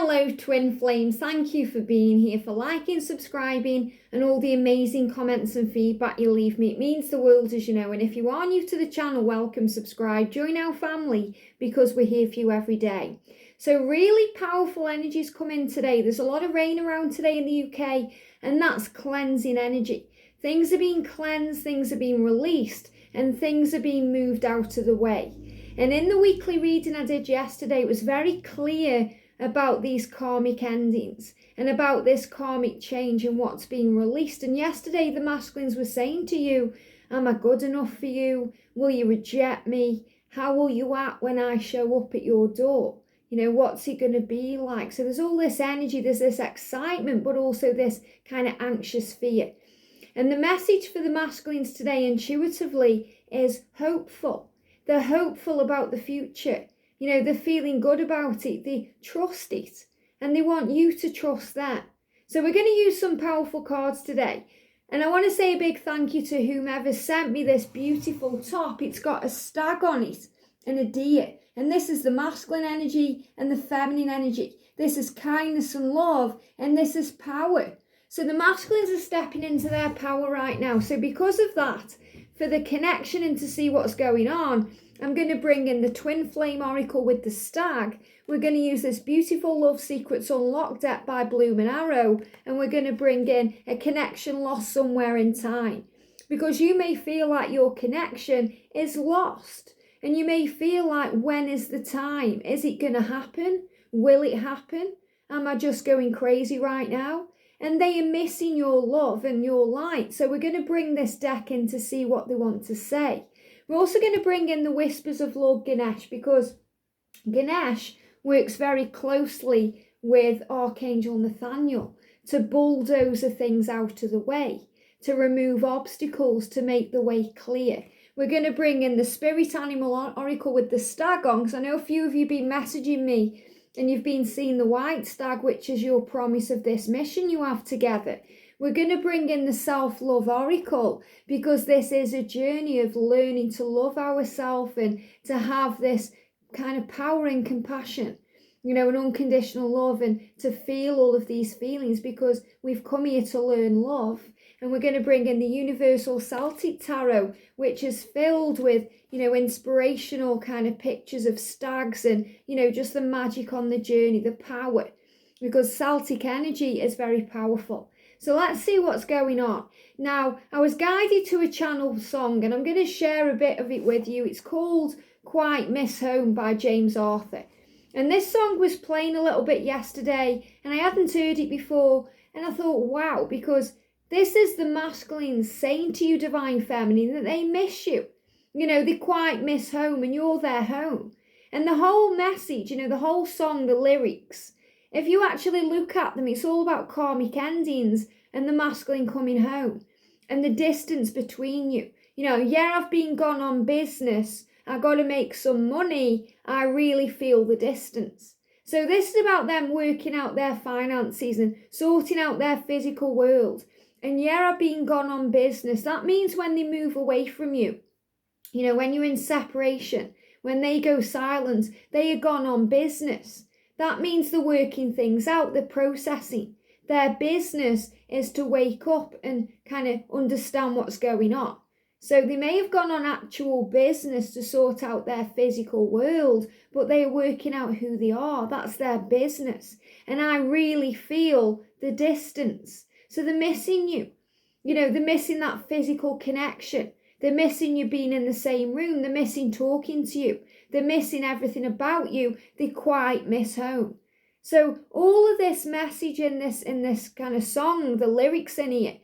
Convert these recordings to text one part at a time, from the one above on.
Hello twin flames, thank you for being here, for liking, subscribing and all the amazing comments and feedback you leave me. It means the world, as you know, and if you are new to the channel, welcome, subscribe, join our family because we're here for you every day. So really powerful energies come in today. There's a lot of rain around today in the UK and that's cleansing energy. Things are being cleansed, things are being released and things are being moved out of the way. And in the weekly reading I did yesterday, it was very clear about these karmic endings and about this karmic change and what's being released. And yesterday the masculines were saying to you, am I good enough for you? Will you reject me? How will you act when I show up at your door? You know, what's it going to be like? So there's all this energy, there's this excitement, but also this kind of anxious fear. And the message for the masculines today intuitively is hopeful. They're hopeful about the future. You know, they're feeling good about it, they trust it, and they want you to trust them. So we're going to use some powerful cards today. And I want to say a big thank you to whomever sent me this beautiful top. It's got a stag on it and a deer. And this is the masculine energy and the feminine energy. This is kindness and love, and this is power. So the masculines are stepping into their power right now. So because of that, for the connection and to see what's going on, I'm going to bring in the Twin Flame Oracle with the Stag. We're going to use this beautiful Love Secrets Unlocked deck by Bloom and Arrow. And we're going to bring in a connection lost somewhere in time. Because you may feel like your connection is lost. And you may feel like, when is the time? Is it going to happen? Will it happen? Am I just going crazy right now? And they are missing your love and your light. So we're going to bring this deck in to see what they want to say. We're also going to bring in the Whispers of Lord Ganesha, because Ganesha works very closely with Archangel Nathaniel to bulldoze things out of the way, to remove obstacles, to make the way clear. We're going to bring in the Spirit Animal Oracle with the Stag on, because I know a few of you have been messaging me and you've been seeing the white stag, which is your promise of this mission you have together. We're going to bring in the Self-Love Oracle, because this is a journey of learning to love ourselves and to have this kind of power and compassion, you know, and unconditional love, and to feel all of these feelings, because we've come here to learn love. And we're going to bring in the Universal Celtic Tarot, which is filled with, you know, inspirational kind of pictures of stags and, you know, just the magic on the journey, the power, because Celtic energy is very powerful. So let's see what's going on. Now, I was guided to a channel song and I'm going to share a bit of it with you. It's called Quite Miss Home by James Arthur. And this song was playing a little bit yesterday and I hadn't heard it before. And I thought, wow, because this is the masculines saying to you, Divine Feminine, that they miss you. You know, they quite miss home and you're their home. And the whole message, you know, the whole song, the lyrics, if you actually look at them, it's all about karmic endings and the masculine coming home and the distance between you. You know, yeah, I've been gone on business. I got to make some money. I really feel the distance. So this is about them working out their finances and sorting out their physical world. And yeah, I've been gone on business. That means when they move away from you, you know, when you're in separation, when they go silent, they are gone on business. That means they're working things out, they're processing. Their business is to wake up and kind of understand what's going on. So they may have gone on actual business to sort out their physical world, but they are working out who they are. That's their business. And I really feel the distance. So they're missing you. You know, they're missing that physical connection. They're missing you being in the same room. They're missing talking to you. They're missing everything about you. They quite miss home. So all of this message in this kind of song, the lyrics in here,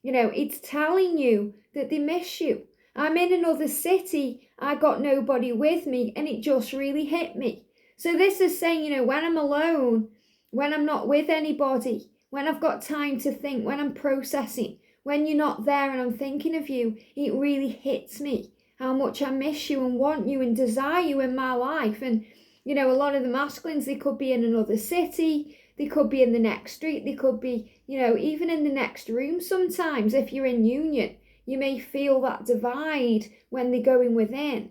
you know, it's telling you that they miss you. I'm in another city. I got nobody with me, and it just really hit me. So this is saying, you know, when I'm alone, when I'm not with anybody, when I've got time to think, when I'm processing, when you're not there and I'm thinking of you, it really hits me how much I miss you and want you and desire you in my life. And, you know, a lot of the masculines, they could be in another city, they could be in the next street, they could be, you know, even in the next room sometimes. If you're in union, you may feel that divide when they're going within.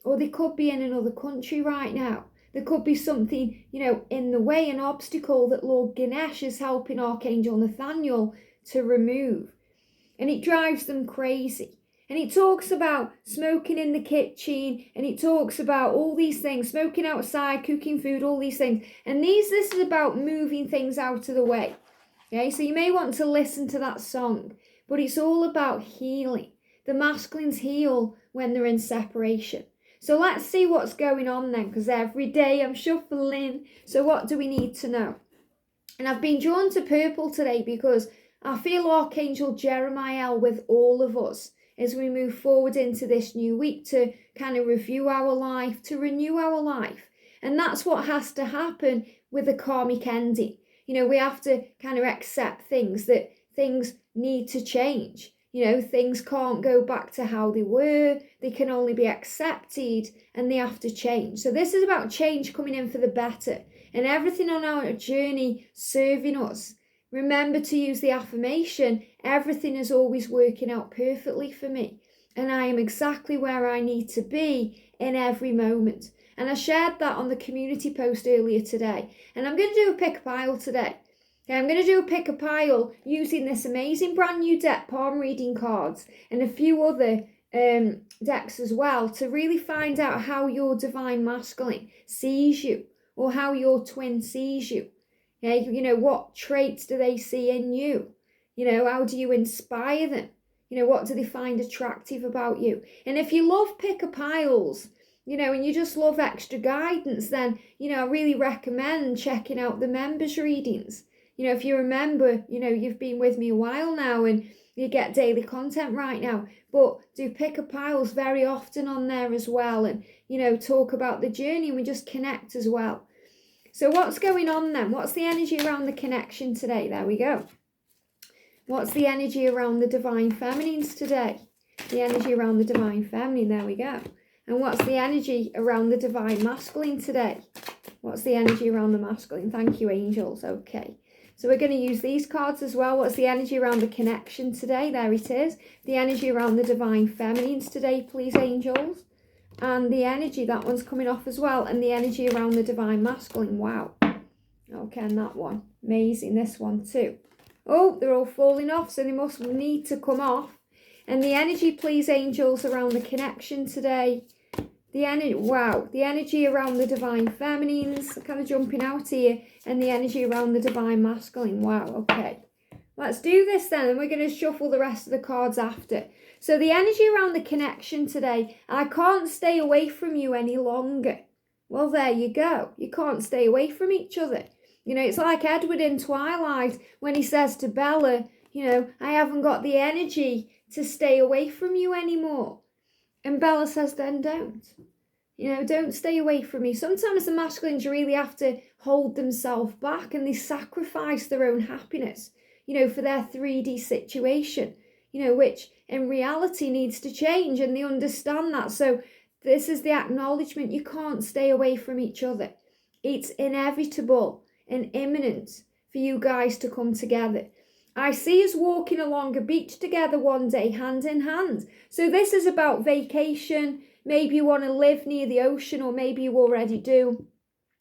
Or they could be in another country right now. There could be something, in the way, an obstacle that Lord Ganesha is helping Archangel Nathaniel to remove. And it drives them crazy. And it talks about smoking in the kitchen, and it talks about all these things, smoking outside, cooking food, all these things. And this is about moving things out of the way. Okay, so you may want to listen to that song, but it's all about healing. The masculines heal when they're in separation. So let's see what's going on then, because every day I'm shuffling. So what do we need to know? And I've been drawn to purple today because I feel Archangel Jeremiah with all of us as we move forward into this new week to kind of review our life, to renew our life. And that's what has to happen with a karmic ending. We have to kind of accept that things need to change. Things can't go back to how they were. They can only be accepted and they have to change. So this is about change coming in for the better and everything on our journey serving us. Remember to use the affirmation, everything is always working out perfectly for me. And I am exactly where I need to be in every moment. And I shared that on the community post earlier today. And I'm going to do a pick a pile today. Okay, I'm going to do a pick a pile using this amazing brand new deck, palm reading cards, and a few other decks as well, to really find out how your divine masculine sees you, or how your twin sees you. Okay, what traits do they see in you? How do you inspire them? What do they find attractive about you? And if you love pick a piles, and you just love extra guidance, then, I really recommend checking out the members readings. If you remember, you've been with me a while now and you get daily content right now, but do pick a piles very often on there as well, and, talk about the journey, and we just connect as well. So what's going on then? What's the energy around the connection today? There we go. What's the energy around the divine feminines today? The energy around the divine feminine, there we go. And what's the energy around the divine masculine today? What's the energy around the masculine? Thank you, angels. Okay. So we're going to use these cards as well. What's the energy around the connection today? There it is. The energy around the divine feminines today, please, angels. And the energy, that one's coming off as well. And the energy around the divine masculine. Wow. Okay, and that one. Amazing. This one too. Oh, they're all falling off, so they must need to come off. And the energy, please, angels, around the connection today. The energy, wow. The energy around the divine feminines. Kind of jumping out here. And the energy around the divine masculine. Wow, okay. Let's do this then, and we're going to shuffle the rest of the cards after. So the energy around the connection today, I can't stay away from you any longer. Well, there you go. You can't stay away from each other. It's like Edward in Twilight when he says to Bella, I haven't got the energy to stay away from you anymore. And Bella says, then don't. Don't stay away from me. Sometimes the masculines really have to hold themselves back, and they sacrifice their own happiness, for their 3D situation, which in reality needs to change, and they understand that. So this is the acknowledgement. You can't stay away from each other. It's inevitable and imminent for you guys to come together. I see us walking along a beach together one day, hand in hand. So this is about vacation. Maybe you want to live near the ocean, or maybe you already do.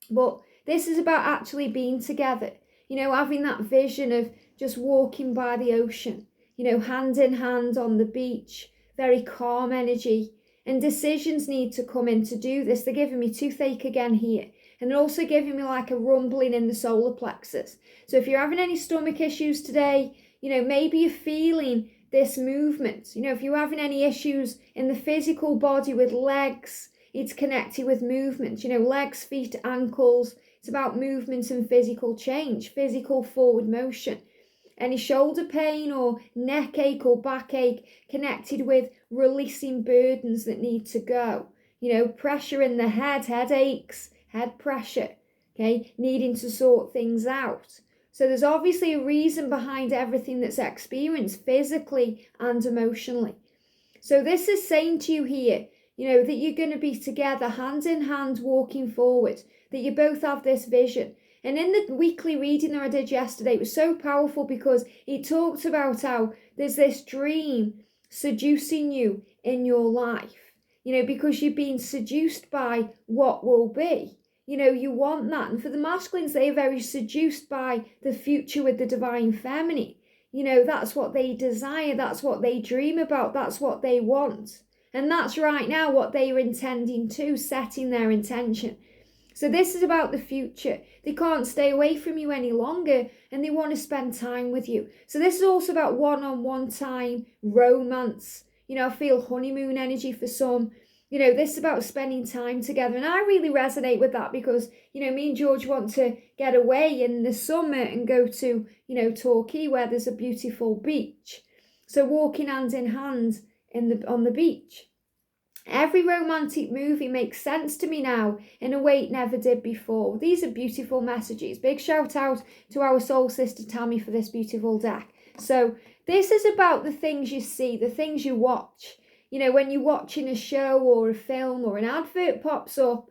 But this is about actually being together, having that vision of just walking by the ocean, hand in hand on the beach, very calm energy. And decisions need to come in to do this. They're giving me toothache again here. And they're also giving me like a rumbling in the solar plexus. So if you're having any stomach issues today, maybe you're feeling this movement. If you're having any issues in the physical body with legs, it's connected with movement. Legs, feet, ankles. It's about movement and physical change, physical forward motion. Any shoulder pain or neck ache or backache connected with releasing burdens that need to go. Pressure in the head, headaches, head pressure, okay, needing to sort things out. So there's obviously a reason behind everything that's experienced physically and emotionally. So this is saying to you here, that you're going to be together, hand in hand, walking forward, that you both have this vision. And in the weekly reading that I did yesterday, it was so powerful because it talked about how there's this dream seducing you in your life, because you're being seduced by what will be. you want that. And for the masculines, they are very seduced by the future with the divine feminine. That's what they desire. That's what they dream about. That's what they want. And that's right now what they are intending to, setting their intention. So this is about the future. They can't stay away from you any longer and they want to spend time with you. So this is also about one-on-one time, romance. I feel honeymoon energy for some. This is about spending time together. And I really resonate with that because, me and George want to get away in the summer and go to, Torquay where there's a beautiful beach. So walking hand in hand on the beach. Every romantic movie makes sense to me now in a way it never did before. These are beautiful messages. Big shout out to our soul sister Tammy for this beautiful deck. So this is about the things you see, the things you watch. When you're watching a show or a film or an advert pops up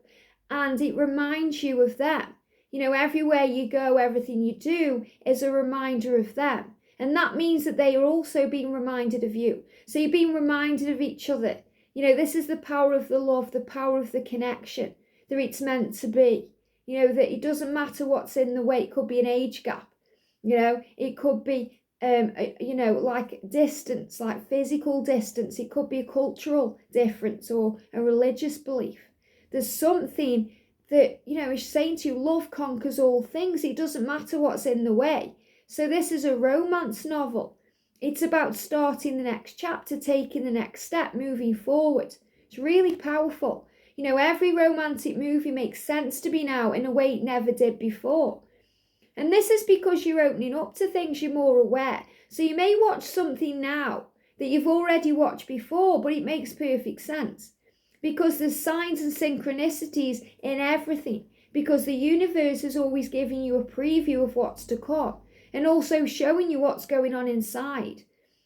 and it reminds you of them. Everywhere you go, everything you do is a reminder of them. And that means that they are also being reminded of you. So you're being reminded of each other. This is the power of the love, the power of the connection, that it's meant to be. That it doesn't matter what's in the way. It could be an age gap. It could be, like distance, like physical distance. It could be a cultural difference or a religious belief. There's something that, is saying to you, love conquers all things. It doesn't matter what's in the way. So this is a romance novel. It's about starting the next chapter, taking the next step, moving forward. It's really powerful. Every romantic movie makes sense to me now in a way it never did before. And this is because you're opening up to things, you're more aware. So you may watch something now that you've already watched before, but it makes perfect sense. Because there's signs and synchronicities in everything. Because the universe is always giving you a preview of what's to come. And also showing you what's going on inside.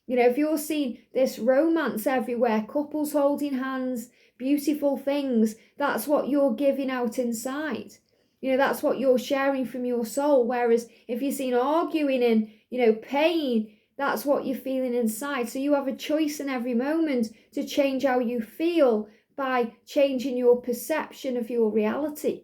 If you're seeing this romance everywhere, couples holding hands, beautiful things, that's what you're giving out inside. That's what you're sharing from your soul. Whereas if you're seeing arguing and, pain, that's what you're feeling inside. So you have a choice in every moment to change how you feel by changing your perception of your reality.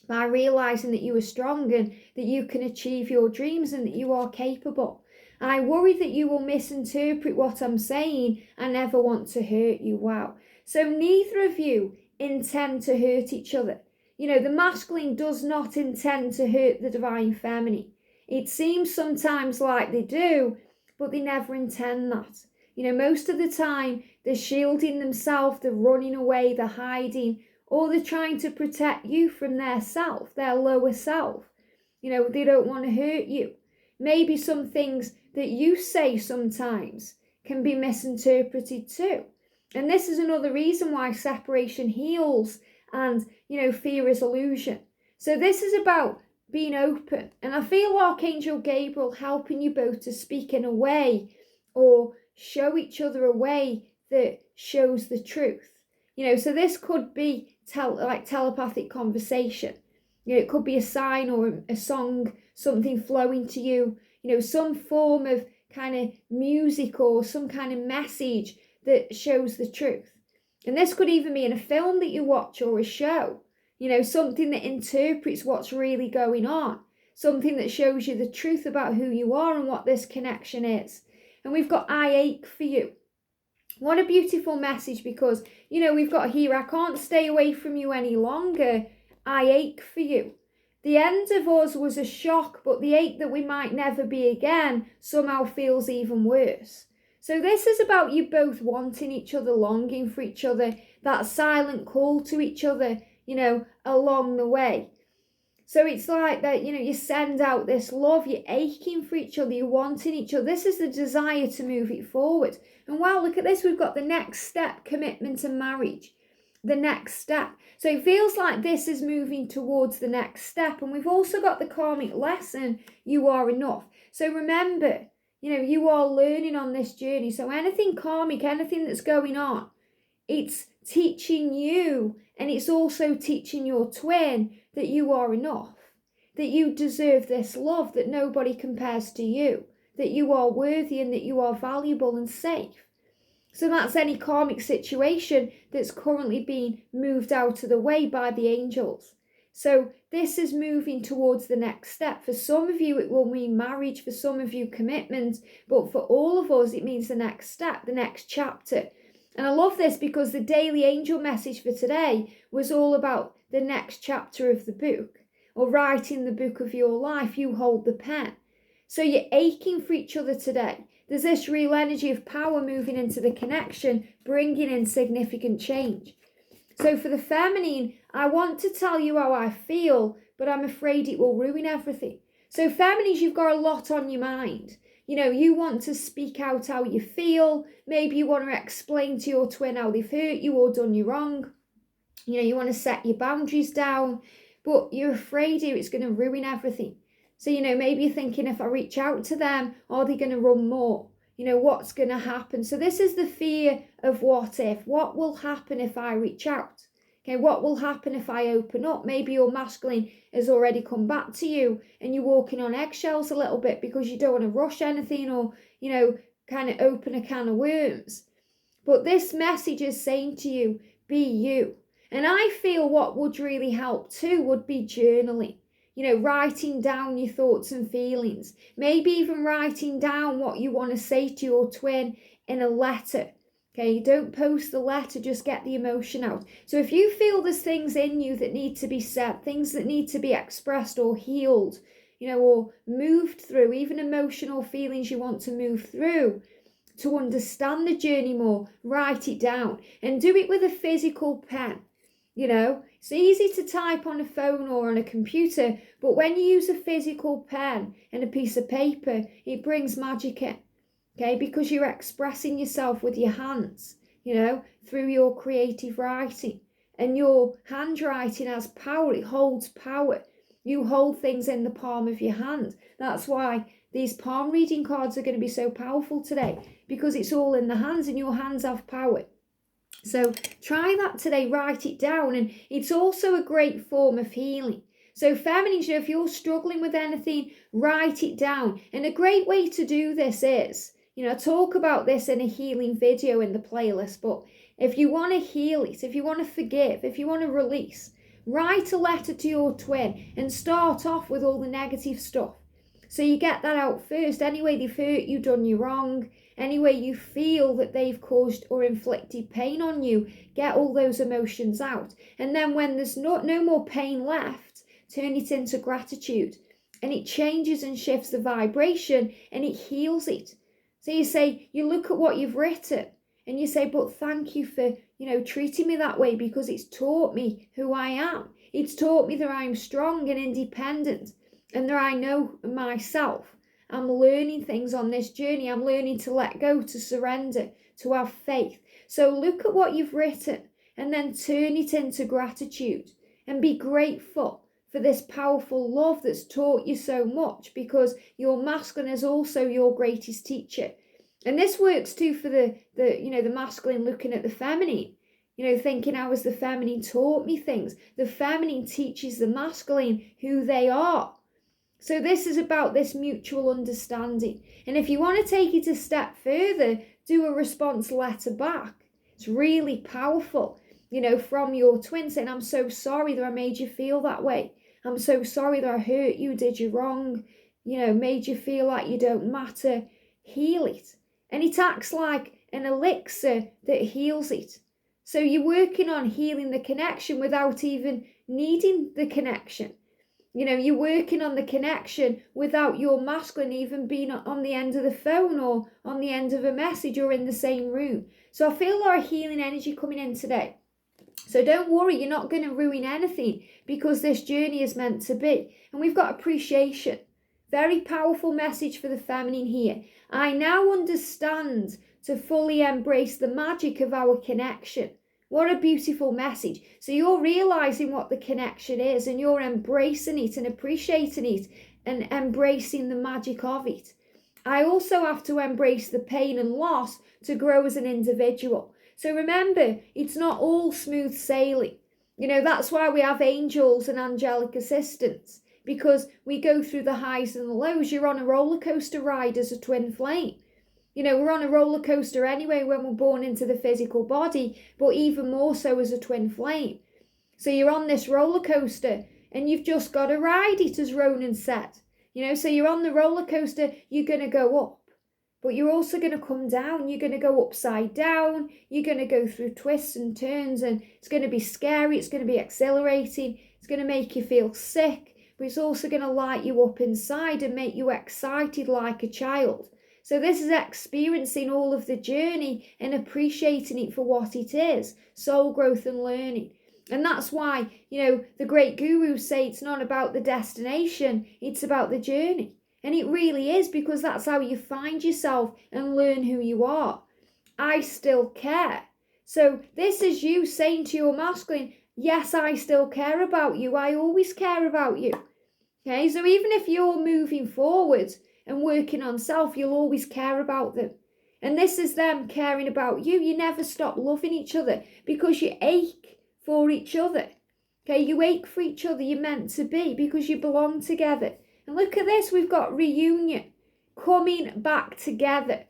By realising that you are strong and that you can achieve your dreams and that you are capable. I worry that you will misinterpret what I'm saying and never want to hurt you. Wow. So neither of you intend to hurt each other. The masculine does not intend to hurt the divine feminine. It seems sometimes like they do, but they never intend that. Most of the time they're shielding themselves, they're running away, they're hiding, or they're trying to protect you from their self, their lower self. They don't want to hurt you. Maybe some things that you say sometimes can be misinterpreted too. And this is another reason why separation heals and, fear is illusion. So this is about being open. And I feel Archangel Gabriel helping you both to speak in a way or show each other a way that shows the truth. So this could be like telepathic conversation. It could be a sign or a song, something flowing to you, some form of kind of music or some kind of message that shows the truth. And this could even be in a film that you watch or a show, something that interprets what's really going on, something that shows you the truth about who you are and what this connection is. And we've got I ache for you. What a beautiful message, because, we've got here, I can't stay away from you any longer. I ache for you. The end of us was a shock, but the ache that we might never be again somehow feels even worse. So this is about you both wanting each other, longing for each other, that silent call to each other, along the way. So it's like that, you send out this love, you're aching for each other, you're wanting each other. This is the desire to move it forward. And wow, look at this, we've got the next step, commitment and marriage. The next step. So it feels like this is moving towards the next step. And we've also got the karmic lesson, you are enough. So remember, you are learning on this journey. So anything karmic, anything that's going on, it's teaching you, and it's also teaching your twin that you are enough, that you deserve this love, that nobody compares to you, that you are worthy and that you are valuable and safe. So that's any karmic situation that's currently being moved out of the way by the angels. So this is moving towards the next step. For some of you, it will mean marriage. For some of you, commitment. But for all of us, it means the next step, the next chapter. And I love this because the daily angel message for today was all about the next chapter of the book, or writing the book of your life. You hold the pen. So you're aching for each other today. There's this real energy of power moving into the connection, bringing in significant change. So for the feminine, I want to tell you how I feel, but I'm afraid it will ruin everything. So feminines, you've got a lot on your mind. You know, you want to speak out how you feel. Maybe you want to explain to your twin how they've hurt you or done you wrong. You know, you want to set your boundaries down, but you're afraid here it's going to ruin everything. So, you know, maybe you're thinking, if I reach out to them, are they going to run more? You know, what's going to happen? So this is the fear of what if. What will happen if I reach out? Okay, what will happen if I open up? Maybe your masculine has already come back to you and you're walking on eggshells a little bit because you don't want to rush anything or, you know, kind of open a can of worms. But this message is saying to you, be you. And I feel what would really help too would be journaling. You know, writing down your thoughts and feelings. Maybe even writing down what you want to say to your twin in a letter. Okay, don't post the letter, just get the emotion out. So if you feel there's things in you that need to be said, things that need to be expressed or healed, you know, or moved through, even emotional feelings you want to move through, to understand the journey more, write it down and do it with a physical pen. You know, it's easy to type on a phone or on a computer, but when you use a physical pen and a piece of paper, it brings magic in, okay? Because you're expressing yourself with your hands, you know, through your creative writing. And your handwriting has power, it holds power. You hold things in the palm of your hand. That's why these palm reading cards are going to be so powerful today, because it's all in the hands and your hands have power. So try that today, write it down, and it's also a great form of healing. So feminines, you know, if you're struggling with anything, write it down. And a great way to do this is, you know, I talk about this in a healing video in the playlist, but if you want to heal it, if you want to forgive, if you want to release, write a letter to your twin and start off with all the negative stuff. So you get that out first. Anyway they've hurt you, done you wrong, anyway you feel that they've caused or inflicted pain on you, get all those emotions out. And then when there's no more pain left, turn it into gratitude. And it changes and shifts the vibration and it heals it. So you say, you look at what you've written and you say, but thank you for, you know, treating me that way, because it's taught me who I am. It's taught me that I'm strong and independent and that I know myself. I'm learning things on this journey. I'm learning to let go, to surrender, to have faith. So look at what you've written and then turn it into gratitude and be grateful for this powerful love that's taught you so much, because your masculine is also your greatest teacher. And this works too for the masculine looking at the feminine, you know, thinking, how has the feminine taught me things? The feminine teaches the masculine who they are. So this is about this mutual understanding. And if you want to take it a step further, do a response letter back. It's really powerful, you know, from your twin, saying, I'm so sorry that I made you feel that way. I'm so sorry that I hurt you, did you wrong, you know, made you feel like you don't matter. Heal it. And it acts like an elixir that heals it. So you're working on healing the connection without even needing the connection. You know, you're working on the connection without your masculine even being on the end of the phone or on the end of a message or in the same room. So I feel a lot of healing energy coming in today. So don't worry, you're not going to ruin anything, because this journey is meant to be. And we've got appreciation. Very powerful message for the feminine here. I now understand to fully embrace the magic of our connection. What a beautiful message. So you're realizing what the connection is and you're embracing it and appreciating it and embracing the magic of it. I also have to embrace the pain and loss to grow as an individual. So remember, it's not all smooth sailing. You know, that's why we have angels and angelic assistants, because we go through the highs and the lows. You're on a roller coaster ride as a twin flame. You know, we're on a roller coaster anyway when we're born into the physical body, but even more so as a twin flame. So you're on this roller coaster and you've just got to ride it, as Ronan said. So you're on the roller coaster, you're going to go up, but you're also going to come down. You're going to go upside down. You're going to go through twists and turns, and it's going to be scary. It's going to be exhilarating. It's going to make you feel sick, but it's also going to light you up inside and make you excited like a child. So this is experiencing all of the journey and appreciating it for what it is, soul growth and learning. And that's why, the great gurus say it's not about the destination, it's about the journey. And it really is, because that's how you find yourself and learn who you are. I still care. So this is you saying to your masculine, yes, I still care about you. I always care about you. Okay, so even if you're moving forward and working on self, you'll always care about them. And this is them caring about you. You never stop loving each other because you ache for each other. Okay, you ache for each other. You're meant to be because you belong together. And look at this, we've got reunion, coming back together.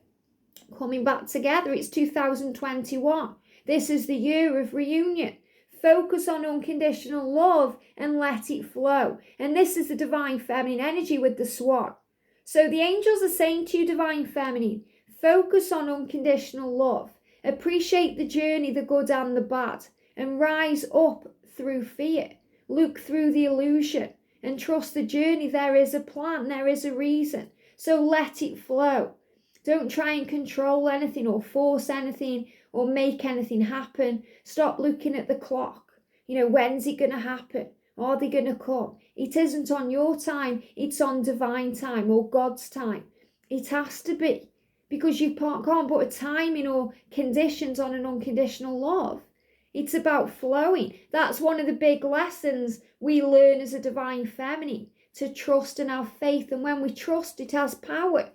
Coming back together, it's 2021. This is the year of reunion. Focus on unconditional love and let it flow. And this is the divine feminine energy with the swan. So the angels are saying to you, divine feminine, focus on unconditional love. Appreciate the journey, the good and the bad, and rise up through fear. Look through the illusion and trust the journey. There is a plan, there is a reason. So let it flow. Don't try and control anything or force anything or make anything happen. Stop looking at the clock. When's it going to happen? Are they going to come? It isn't on your time, it's on divine time or God's time. It has to be, because you can't put a timing or conditions on an unconditional love. It's about flowing. That's one of the big lessons we learn as a divine feminine, to trust and have faith. And when we trust, it has power.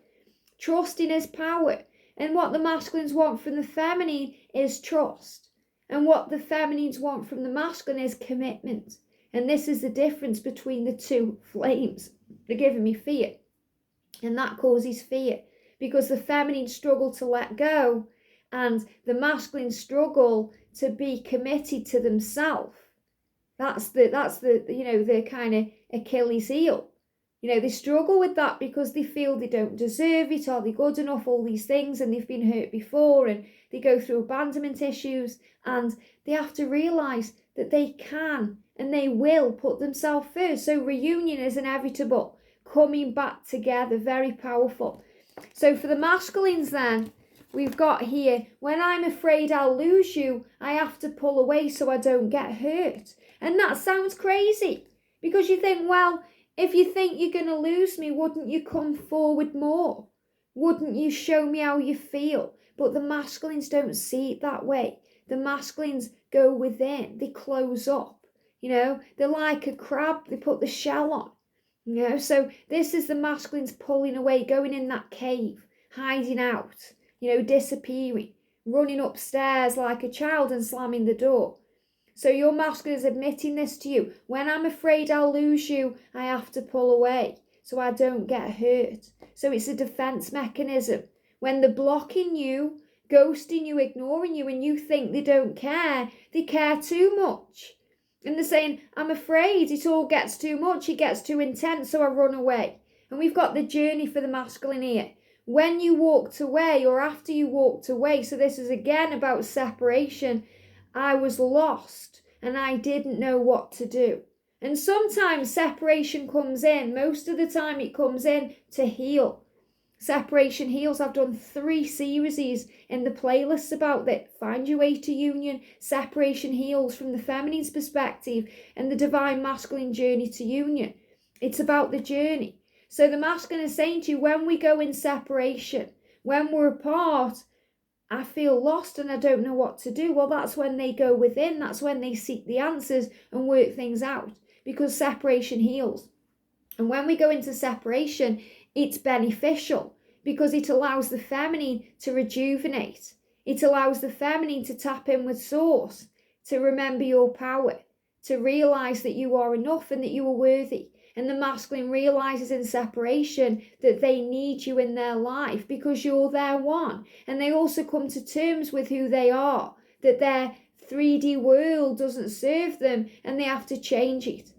Trusting is power. And what the masculines want from the feminine is trust. And what the feminines want from the masculine is commitment. And this is the difference between the two flames. They're giving me fear. And that causes fear. Because the feminine struggle to let go and the masculine struggle to be committed to themselves. That's the kind of Achilles heel. They struggle with that because they feel they don't deserve it, are they good enough, all these things, and they've been hurt before, and they go through abandonment issues, and they have to realise that they can and they will put themselves first. So reunion is inevitable. Coming back together, very powerful. So for the masculines then, we've got here, when I'm afraid I'll lose you, I have to pull away so I don't get hurt. And that sounds crazy, because you think, well, if you think you're going to lose me, wouldn't you come forward more? Wouldn't you show me how you feel? But the masculines don't see it that way. The masculines go within, they close up. They're like a crab, they put the shell on. So this is the masculines pulling away, going in that cave, hiding out, disappearing, running upstairs like a child and slamming the door. So your masculine is admitting this to you. When I'm afraid I'll lose you, I have to pull away so I don't get hurt. So it's a defense mechanism. When they're blocking you, ghosting you, ignoring you, and you think they don't care, they care too much. And they're saying, I'm afraid it all gets too much, it gets too intense, so I run away. And we've got the journey for the masculine here. When you walked away or after you walked away, so this is again about separation, I was lost and I didn't know what to do. And sometimes separation comes in, most of the time it comes in to heal. Separation heals. I've done 3 series in the playlists about that. Find your way to union, separation heals from the feminine's perspective, and the divine masculine journey to union. It's about the journey. So the masculine is saying to you, when we go in separation, when we're apart, I feel lost and I don't know what to do. Well, that's when they go within. That's when they seek the answers and work things out, because separation heals. And when we go into separation, it's beneficial because it allows the feminine to rejuvenate. It allows the feminine to tap in with source, to remember your power, to realise that you are enough and that you are worthy. And the masculine realises in separation that they need you in their life because you're their one. And they also come to terms with who they are, that their 3D world doesn't serve them and they have to change it.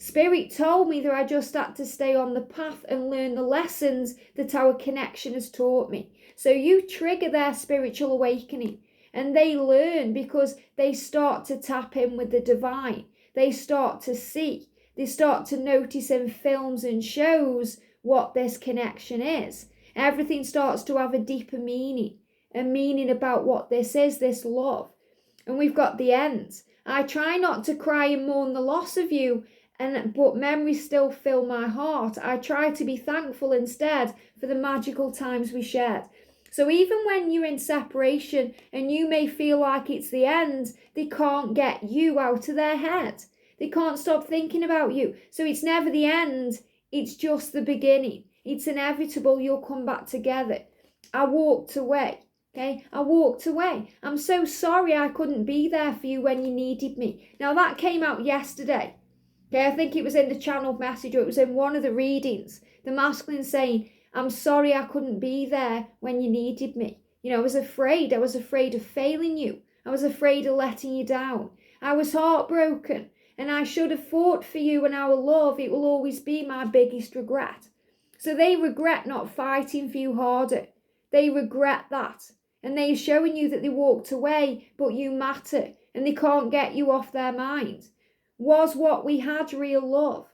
Spirit told me that I just had to stay on the path and learn the lessons that our connection has taught me. So you trigger their spiritual awakening, and they learn because they start to tap in with the divine. They start to see. They start to notice in films and shows what this connection is. Everything starts to have a deeper meaning, a meaning about what this is, this love. And we've got the ends. I try not to cry and mourn the loss of you, but memories still fill my heart. I try to be thankful instead for the magical times we shared. So even when you're in separation and you may feel like it's the end, they can't get you out of their head. They can't stop thinking about you. So it's never the end. It's just the beginning. It's inevitable you'll come back together. I walked away. Okay, I walked away. I'm so sorry I couldn't be there for you when you needed me. Now that came out yesterday. Okay, I think it was in the channel message, or it was in one of the readings. The masculine saying, I'm sorry I couldn't be there when you needed me. You know, I was afraid. I was afraid of failing you. I was afraid of letting you down. I was heartbroken, and I should have fought for you and our love. It will always be my biggest regret. So they regret not fighting for you harder. They regret that. And they're showing you that they walked away, but you matter, and they can't get you off their mind. Was what we had real love?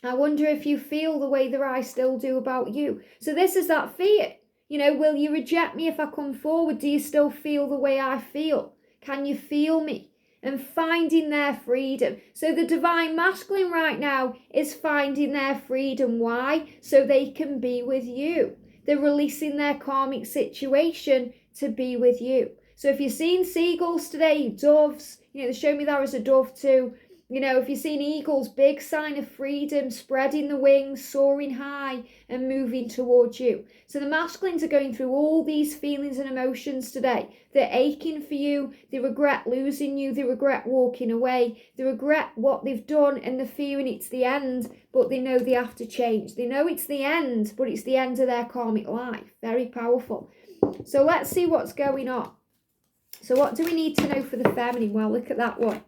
I wonder if you feel the way that I still do about you. So this is that fear. You know, will you reject me if I come forward? Do you still feel the way I feel? Can you feel me? And finding their freedom. So the divine masculine right now is finding their freedom. Why? So they can be with you. They're releasing their karmic situation to be with you. So if you've seen seagulls today, doves, you know, they show me there as a dove too. You know, if you've seen eagles, big sign of freedom, spreading the wings, soaring high and moving towards you. So the masculines are going through all these feelings and emotions today. They're aching for you. They regret losing you. They regret walking away. They regret what they've done, and they're fearing it's the end, but they know they have to change. They know it's the end, but it's the end of their karmic life. Very powerful. So let's see what's going on. So what do we need to know for the feminine? Well, look at that one.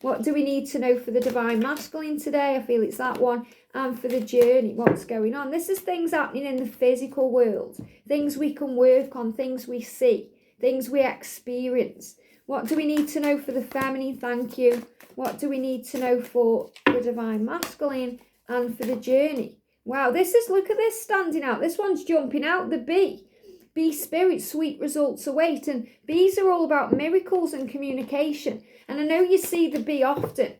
What do we need to know for the divine masculine today? I feel it's that one. And for the journey, what's going on? This is things happening in the physical world. Things we can work on, things we see, things we experience. What do we need to know for the feminine? Thank you. What do we need to know for the divine masculine and for the journey? Wow, this is, look at this standing out. This one's jumping out, the bee. Bee spirit, sweet results await. And bees are all about miracles and communication. And I know you see the bee often.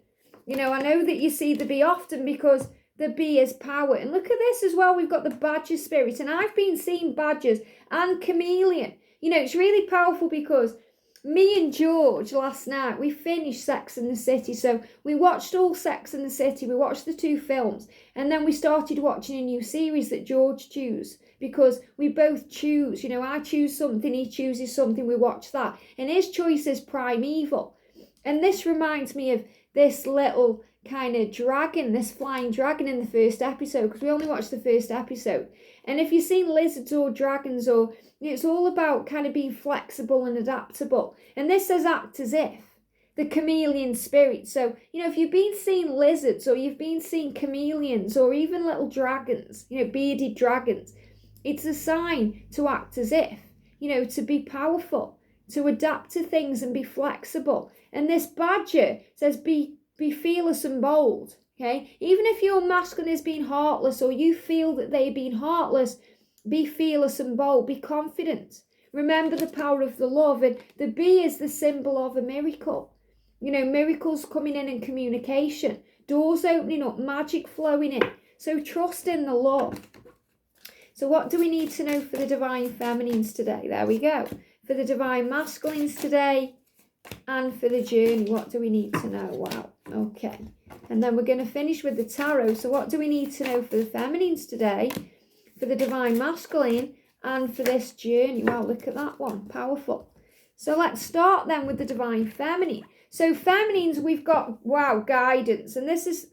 You know, I know that you see the bee often because the bee is power. And look at this as well. We've got the badger spirit. And I've been seeing badgers and chameleon. You know, it's really powerful because me and George last night, we finished Sex and the City. So we watched all Sex and the City. We watched the 2 films. And then we started watching a new series that George chose. Because we both choose. You know, I choose something, he chooses something, we watch that. And his choice is Primeval. And this reminds me of this little kind of dragon, this flying dragon in the first episode, because we only watched the first episode. And if you've seen lizards or dragons, or you know, it's all about kind of being flexible and adaptable. And this says act as if, the chameleon spirit. So, you know, if you've been seeing lizards, or you've been seeing chameleons, or even little dragons, you know, bearded dragons, it's a sign to act as if, you know, to be powerful, to adapt to things and be flexible. And this badger says be fearless and bold, okay? Even if your masculine is being heartless, or you feel that they're being heartless, be fearless and bold, be confident. Remember the power of the love. And the bee is the symbol of a miracle. You know, miracles coming in and communication, doors opening up, magic flowing in. So trust in the love. So what do we need to know for the divine feminines today? There we go. For the divine masculines today and for the journey, what do we need to know? Wow. Okay. And then we're going to finish with the tarot. So what do we need to know for the feminines today? For the divine masculine and for this journey. Wow, look at that one. Powerful. So let's start then with the divine feminine. So feminines, we've got, wow, guidance. And this is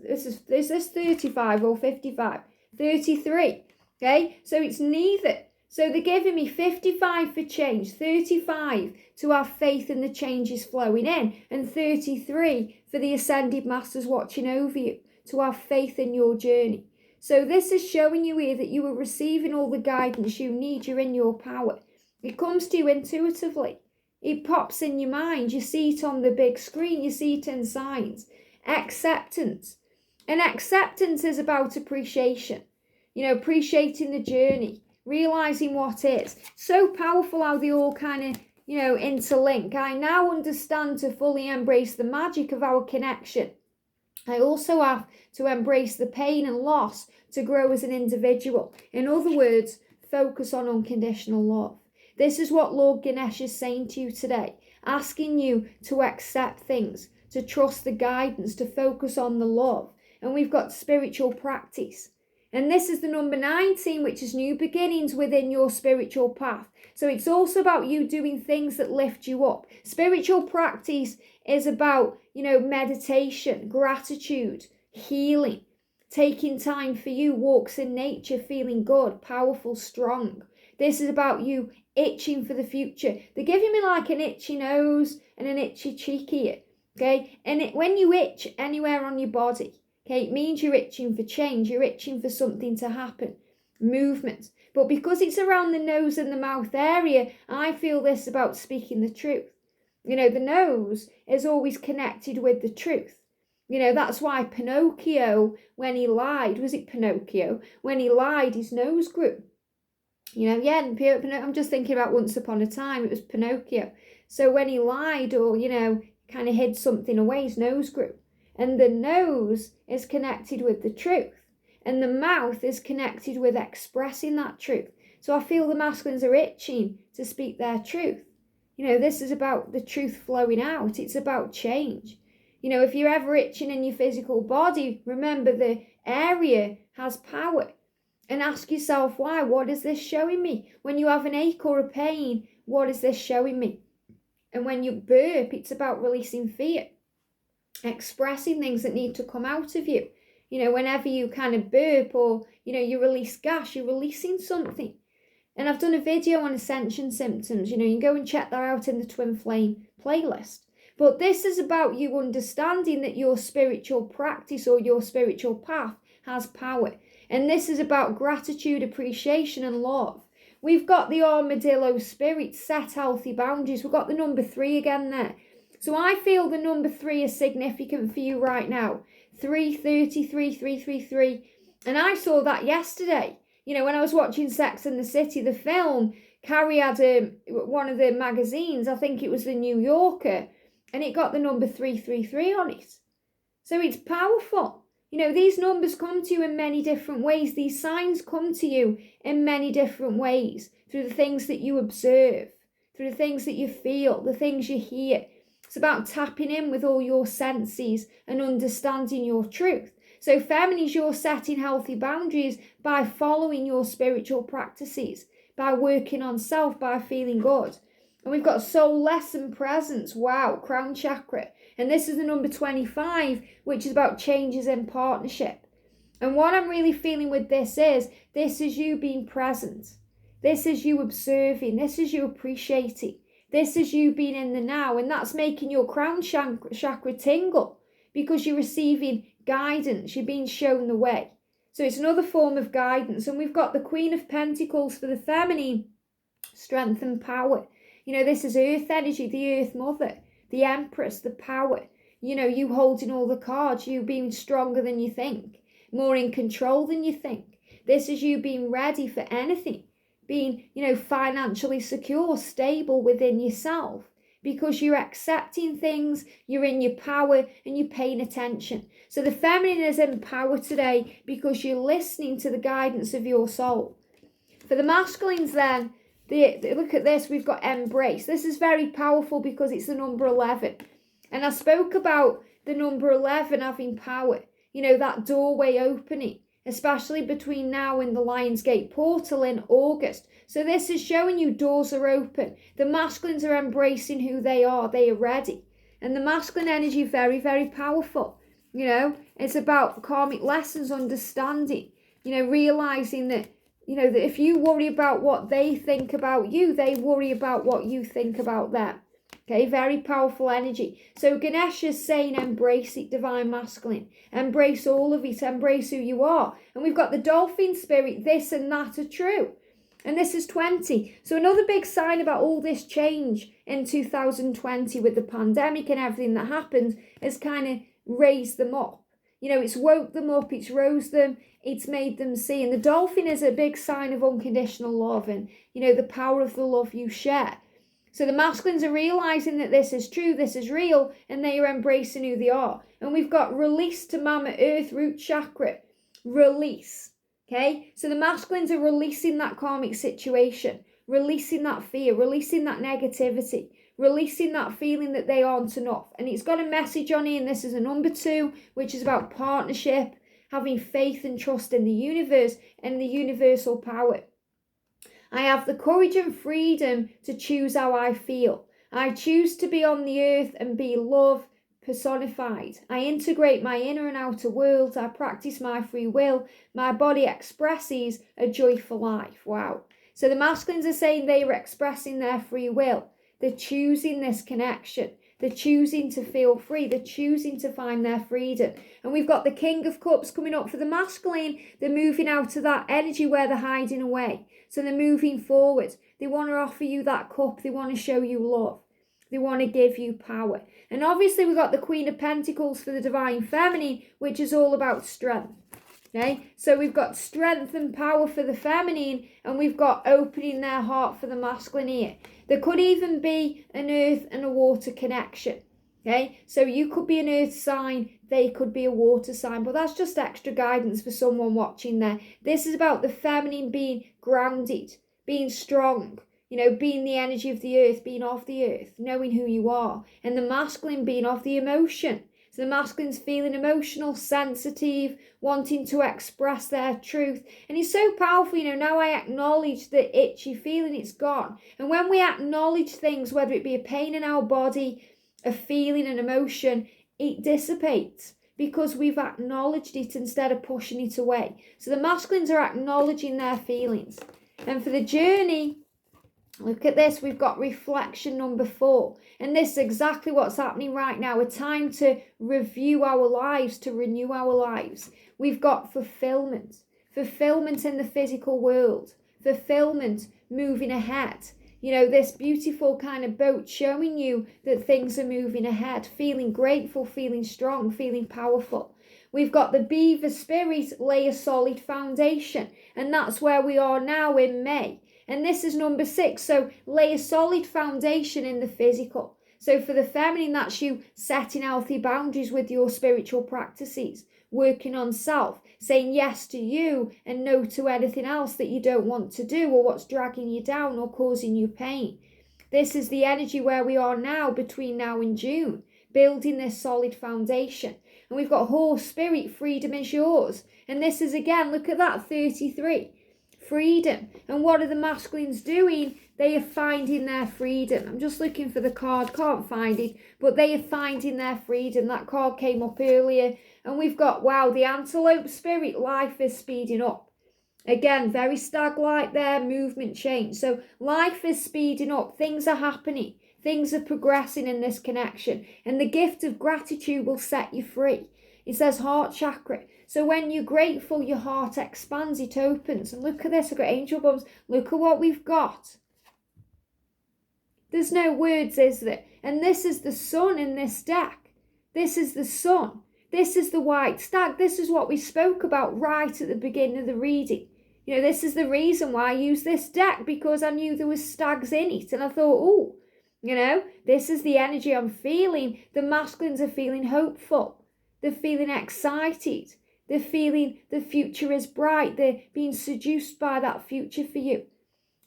35 or 55? 33. Okay, so it's neither. So they're giving me 55 for change, 35 to have faith in the changes flowing in, and 33 for the ascended masters watching over you, to have faith in your journey. So this is showing you here that you are receiving all the guidance you need. You're in your power. It comes to you intuitively. It pops in your mind. You see it on the big screen. You see it in signs. Acceptance. And acceptance is about appreciation. Appreciating the journey. Realising what is. So powerful how they all kind of, interlink. I now understand to fully embrace the magic of our connection. I also have to embrace the pain and loss to grow as an individual. In other words, focus on unconditional love. This is what Lord Ganesha is saying to you today, asking you to accept things, to trust the guidance, to focus on the love. And we've got spiritual practice. And this is the number 19, which is new beginnings within your spiritual path. So it's also about you doing things that lift you up. Spiritual practice is about, meditation, gratitude, healing, taking time for you, walks in nature, feeling good, powerful, strong. This is about you itching for the future. They're giving me like an itchy nose and an itchy cheek here, okay? And when you itch anywhere on your body, okay, it means you're itching for change. You're itching for something to happen, movement. But because it's around the nose and the mouth area, I feel this about speaking the truth. The nose is always connected with the truth. That's why Pinocchio, when he lied, was it Pinocchio? When he lied, his nose grew. I'm just thinking about Once Upon a Time, it was Pinocchio. So when he lied or, kind of hid something away, his nose grew. And the nose is connected with the truth. And the mouth is connected with expressing that truth. So I feel the masculines are itching to speak their truth. This is about the truth flowing out. It's about change. If you're ever itching in your physical body, remember the area has power. And ask yourself why. What is this showing me? When you have an ache or a pain, what is this showing me? And when you burp, it's about releasing fear. Expressing things that need to come out of you. Whenever you kind of burp or, you release gas, you're releasing something. And I've done a video on ascension symptoms. You can go and check that out in the Twin Flame playlist. But this is about you understanding that your spiritual practice or your spiritual path has power. And this is about gratitude, appreciation and love. We've got the armadillo spirit, set healthy boundaries. We've got the number 3 again there. So I feel the number 3 is significant for you right now. 333, 333. And I saw that yesterday. When I was watching Sex and the City, the film, Carrie had one of the magazines, I think it was the New Yorker, and it got the number 333 on it. So it's powerful. These numbers come to you in many different ways. These signs come to you in many different ways, through the things that you observe, through the things that you feel, the things you hear. It's about tapping in with all your senses and understanding your truth. So feminines, you're setting healthy boundaries by following your spiritual practices, by working on self, by feeling good. And we've got soul lesson presence. Wow, crown chakra. And this is the number 25, which is about changes in partnership. And what I'm really feeling with this is you being present. This is you observing. This is you appreciating. This is you being in the now. And that's making your crown chakra tingle because you're receiving guidance. You're being shown the way. So it's another form of guidance. And we've got the Queen of Pentacles for the feminine, strength and power. This is earth energy, the earth mother, the empress, the power. You holding all the cards, you being stronger than you think, more in control than you think. This is you being ready for anything, being, financially secure, stable within yourself, because you're accepting things, you're in your power and you're paying attention. So the feminine is in power today because you're listening to the guidance of your soul. For the masculines then, look at this, we've got embrace. This is very powerful because it's the number 11. And I spoke about the number 11 having power. That doorway opening, especially between now and the Lionsgate portal in August. So this is showing you doors are open. The masculines are embracing who they are. They are ready. And the masculine energy, very, very powerful. It's about karmic lessons, understanding, realizing that, that if you worry about what they think about you, they worry about what you think about them. Okay, very powerful energy. So Ganesha is saying embrace it, divine masculine. Embrace all of it, embrace who you are. And we've got the dolphin spirit, this and that are true. And this is 20. So another big sign about all this change in 2020 with the pandemic and everything that happened is kind of raised them up. You know, it's woke them up, it's rose them, it's made them see. And the dolphin is a big sign of unconditional love and, you know, the power of the love you share. So the masculines are realizing that this is true, this is real, and they are embracing who they are. And we've got release to Mama Earth, root chakra. Release. Okay? So the masculines are releasing that karmic situation, releasing that fear, releasing that negativity, releasing that feeling that they aren't enough. And it's got a message on here, and this is a number 2, which is about partnership, having faith and trust in the universe and the universal power. I have the courage and freedom to choose how I feel. I choose to be on the earth and be love personified. I integrate my inner and outer worlds. I practice my free will. My body expresses a joyful life. Wow. So the masculines are saying they are expressing their free will. They're choosing this connection. They're choosing to feel free. They're choosing to find their freedom. And we've got the King of Cups coming up for the masculine. They're moving out of that energy where they're hiding away. So they're moving forward. They want to offer you that cup. They want to show you love. They want to give you power. And obviously we've got the Queen of Pentacles for the divine feminine, which is all about strength. Okay, so we've got strength and power for the feminine, and we've got opening their heart for the masculine here. There could even be an earth and a water connection. Okay, so you could be an earth sign, they could be a water sign, but that's just extra guidance for someone watching there. This is about the feminine being grounded, being strong, you know, being the energy of the earth, being of the earth, knowing who you are, and the masculine being of the emotion. So the masculine's feeling emotional, sensitive, wanting to express their truth. And it's so powerful, you know, now I acknowledge the itchy feeling, it's gone. And when we acknowledge things, whether it be a pain in our body, a feeling, an emotion, it dissipates because we've acknowledged it instead of pushing it away. So the masculines are acknowledging their feelings. And for the journey, look at this, we've got reflection number 4. And this is exactly what's happening right now. A time to review our lives, to renew our lives. We've got fulfillment. Fulfillment in the physical world. Fulfillment moving ahead. You know, this beautiful kind of boat showing you that things are moving ahead. Feeling grateful, feeling strong, feeling powerful. We've got the beaver spirit, lay a solid foundation. And that's where we are now in May. And this is number 6. So lay a solid foundation in the physical. So for the feminine, that's you setting healthy boundaries with your spiritual practices, working on self, saying yes to you and no to anything else that you don't want to do or what's dragging you down or causing you pain. This is the energy where we are now between now and June, building this solid foundation. And we've got horse spirit, freedom is yours. And this is again, look at that, 33. Freedom. And what are the masculines doing? They are finding their freedom. I'm just looking for the card, can't find it, but they are finding their freedom. That card came up earlier. And we've got, wow, the antelope spirit, life is speeding up. Again, very stag-like there, movement change. So life is speeding up. Things are happening. Things are progressing in this connection. And the gift of gratitude will set you free. It says heart chakra. So when you're grateful, your heart expands, it opens. And look at this, I've got angel bumps. Look at what we've got. There's no words, is there? And this is the sun in this deck. This is the sun. This is the white stag. This is what we spoke about right at the beginning of the reading. You know, this is the reason why I used this deck, because I knew there was stags in it. And I thought, oh, you know, this is the energy I'm feeling. The masculines are feeling hopeful. They're feeling excited. They're feeling the future is bright. They're being seduced by that future for you.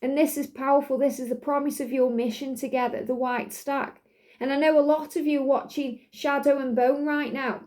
And this is powerful. This is the promise of your mission together, the white stag. And I know a lot of you are watching Shadow and Bone right now.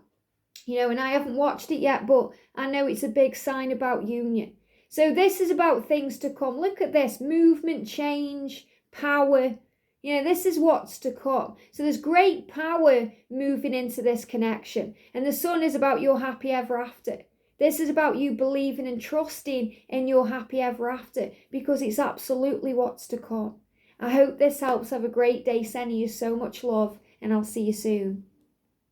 You know, and I haven't watched it yet, but I know it's a big sign about union. So this is about things to come. Look at this, movement, change, power. You know, this is what's to come. So there's great power moving into this connection. And the sun is about your happy ever after. This is about you believing and trusting in your happy ever after, because it's absolutely what's to come. I hope this helps. Have a great day. Sending you so much love, and I'll see you soon.